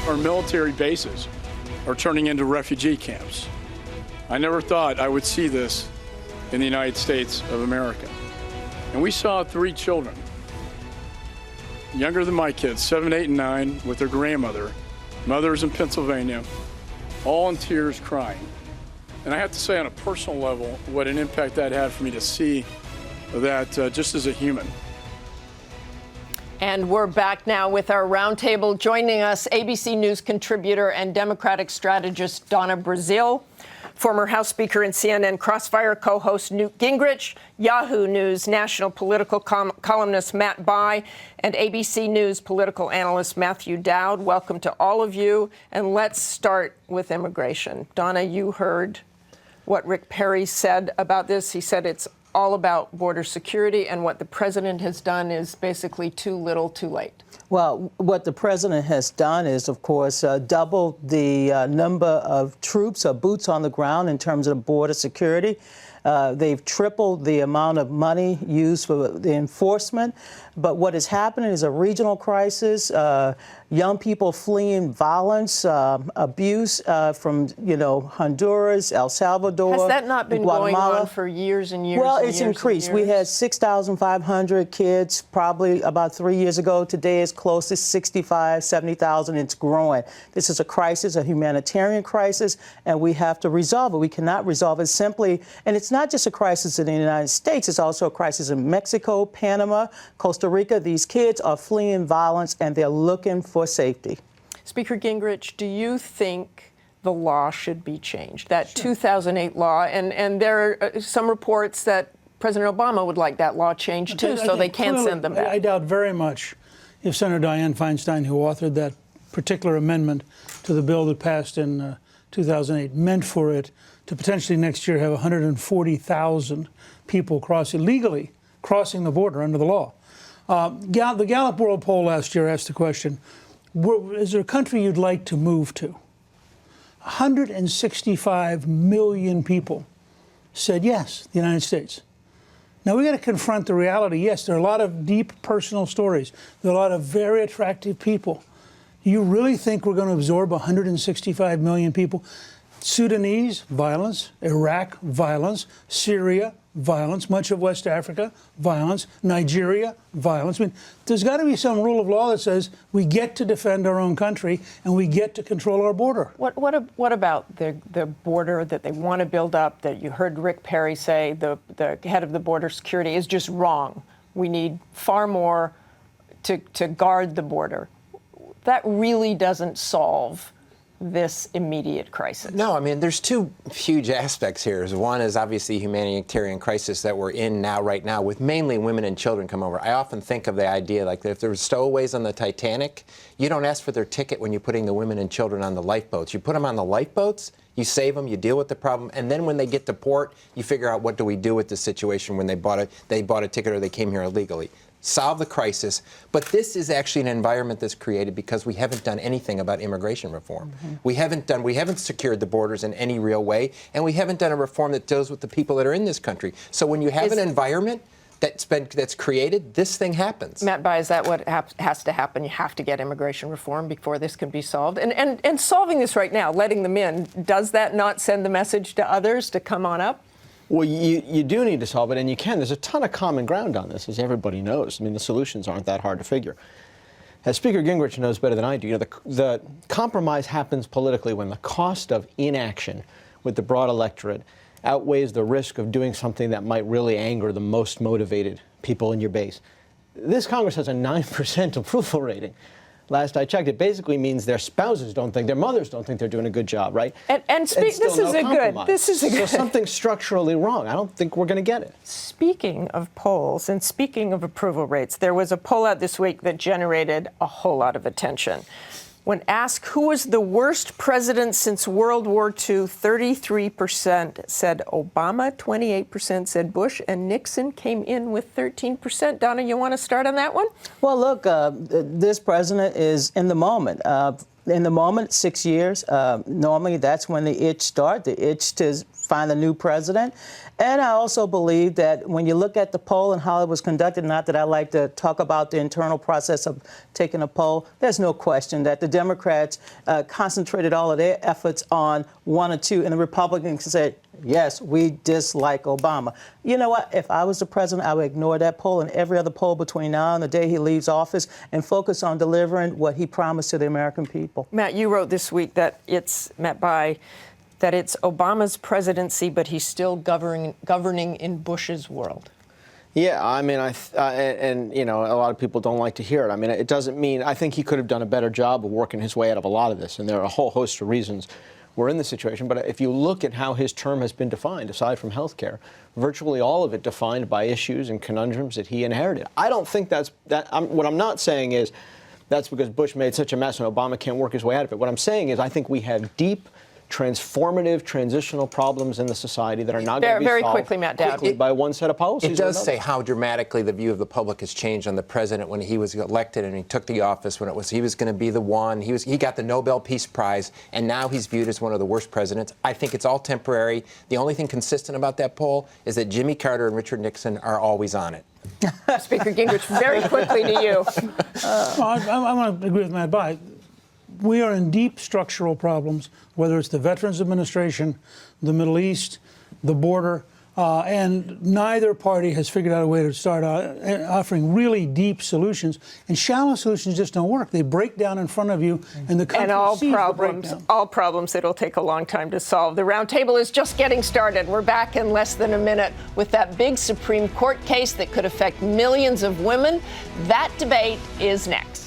our military bases are turning into refugee camps. I never thought I would see this in the United States of America. And we saw 3 children, younger than my kids, 7, 8, and 9, with their grandmother, mothers in Pennsylvania, all in tears crying. And I have to say on a personal level, what an impact that had for me to see that just as a human. And we're back now with our roundtable. Joining us, ABC News contributor and Democratic strategist Donna Brazile, former House Speaker and CNN Crossfire co-host Newt Gingrich, Yahoo News national political columnist Matt Bai, and ABC News political analyst Matthew Dowd. Welcome to all of you. And let's start with immigration. Donna, you heard what Rick Perry said about this. He said it's all about border security, and what the president has done is basically too little, too late. Well, what the president has done is, of course, double the number of troops or boots on the ground in terms of border security. They've tripled the amount of money used for the enforcement. But what is happening is a regional crisis, young people fleeing violence, abuse from, Honduras, El Salvador, Has that not been Guatemala. going on for years and years? Well, and it's years increased. And years? We had 6,500 kids probably about 3 years ago. Today it's close to 65, 70,000. It's growing. This is a crisis, a humanitarian crisis, and we have to resolve it. We cannot resolve it simply, and it's not just a crisis in the United States. It's also a crisis in Mexico, Panama, Costa Rica. These kids are fleeing violence, and they're looking for safety. Speaker Gingrich, do you think the law should be changed, that 2008 law? And there are some reports that President Obama would like that law changed, too, so they can't send them back. I doubt very much if Senator Dianne Feinstein, who authored that particular amendment to the bill that passed in 2008, meant for it to potentially next year have 140,000 people legally crossing the border under the law. The Gallup World Poll last year asked the question, is there a country you'd like to move to? 165 million people said yes, the United States. Now, we got to confront the reality. Yes, there are a lot of deep personal stories. There are a lot of very attractive people. Do you really think we're going to absorb 165 million people? Sudanese, violence. Iraq, violence. Syria, violence. Much of West Africa, violence. Nigeria, violence. I mean, there's got to be some rule of law that says we get to defend our own country and we get to control our border. What about the border that they want to build up, that you heard Rick Perry say the head of the border security is just wrong? We need far more to guard the border. That really doesn't solve this immediate crisis. No, I mean, there's 2 huge aspects here. One is obviously humanitarian crisis that we're in right now, with mainly women and children come over. I often think of the idea like if there were stowaways on the Titanic, you don't ask for their ticket when you're putting the women and children on the lifeboats. You put them on the lifeboats, you save them, you deal with the problem, and then when they get to port, you figure out what do we do with the situation when they bought a ticket or they came here illegally. Solve the crisis. But this is actually an environment that's created because we haven't done anything about immigration reform. Mm-hmm. We haven't secured the borders in any real way, and we haven't done a reform that deals with the people that are in this country. So when you have an environment that's created, this thing happens. Matt Bai, is that what has to happen? You have to get immigration reform before this can be solved. And solving this right now, letting them in, does that not send the message to others to come on up? Well, you do need to solve it, and you can. There's a ton of common ground on this, as everybody knows. I mean, the solutions aren't that hard to figure. As Speaker Gingrich knows better than I do, the compromise happens politically when the cost of inaction with the broad electorate outweighs the risk of doing something that might really anger the most motivated people in your base. This Congress has a 9% approval rating. Last I checked, it basically means their spouses don't think, their mothers don't think they're doing a good job, right? This is a good. So something's structurally wrong. I don't think we're going to get it. Speaking of polls and speaking of approval rates, there was a poll out this week that generated a whole lot of attention. When asked who was the worst president since World War II, 33% said Obama, 28% said Bush, and Nixon came in with 13%. Donna, you want to start on that one? Well, look, this president is in the moment. in the moment, 6 years, normally that's when the itch starts, the itch to find a new president. And I also believe that when you look at the poll and how it was conducted, not that I like to talk about the internal process of taking a poll, there's no question that the Democrats concentrated all of their efforts on one or two, and the Republicans said, yes, we dislike Obama. You know what? If I was the president, I would ignore that poll and every other poll between now and the day he leaves office and focus on delivering what he promised to the American people. Matt, you wrote this week that it's that it's Obama's presidency, but he's still governing in Bush's world. Yeah, I mean, and you know, a lot of people don't like to hear it. I mean, it doesn't mean, I think he could have done a better job of working his way out of a lot of this, and there are a whole host of reasons we're in this situation. But if you look at how his term has been defined, aside from health care, virtually all of it defined by issues and conundrums that he inherited. I don't think what I'm not saying is that's because Bush made such a mess and Obama can't work his way out of it. What I'm saying is I think we have deep, transformative, transitional problems in the society that are not going to be very solved quickly, Matt Dowd. by one set of policies. It does say how dramatically the view of the public has changed on the president when he was elected and he took the office, when he was going to be the one. He got the Nobel Peace Prize, and now he's viewed as one of the worst presidents. I think it's all temporary. The only thing consistent about that poll is that Jimmy Carter and Richard Nixon are always on it. Speaker Gingrich, very quickly to you. I want to agree with Matt Bai. We are in deep structural problems, whether it's the Veterans Administration, the Middle East, the border, and neither party has figured out a way to start offering really deep solutions. And shallow solutions just don't work. They break down in front of you, and the country sees the breakdown. All problems that'll take a long time to solve. The Roundtable is just getting started. We're back in less than a minute with that big Supreme Court case that could affect millions of women. That debate is next.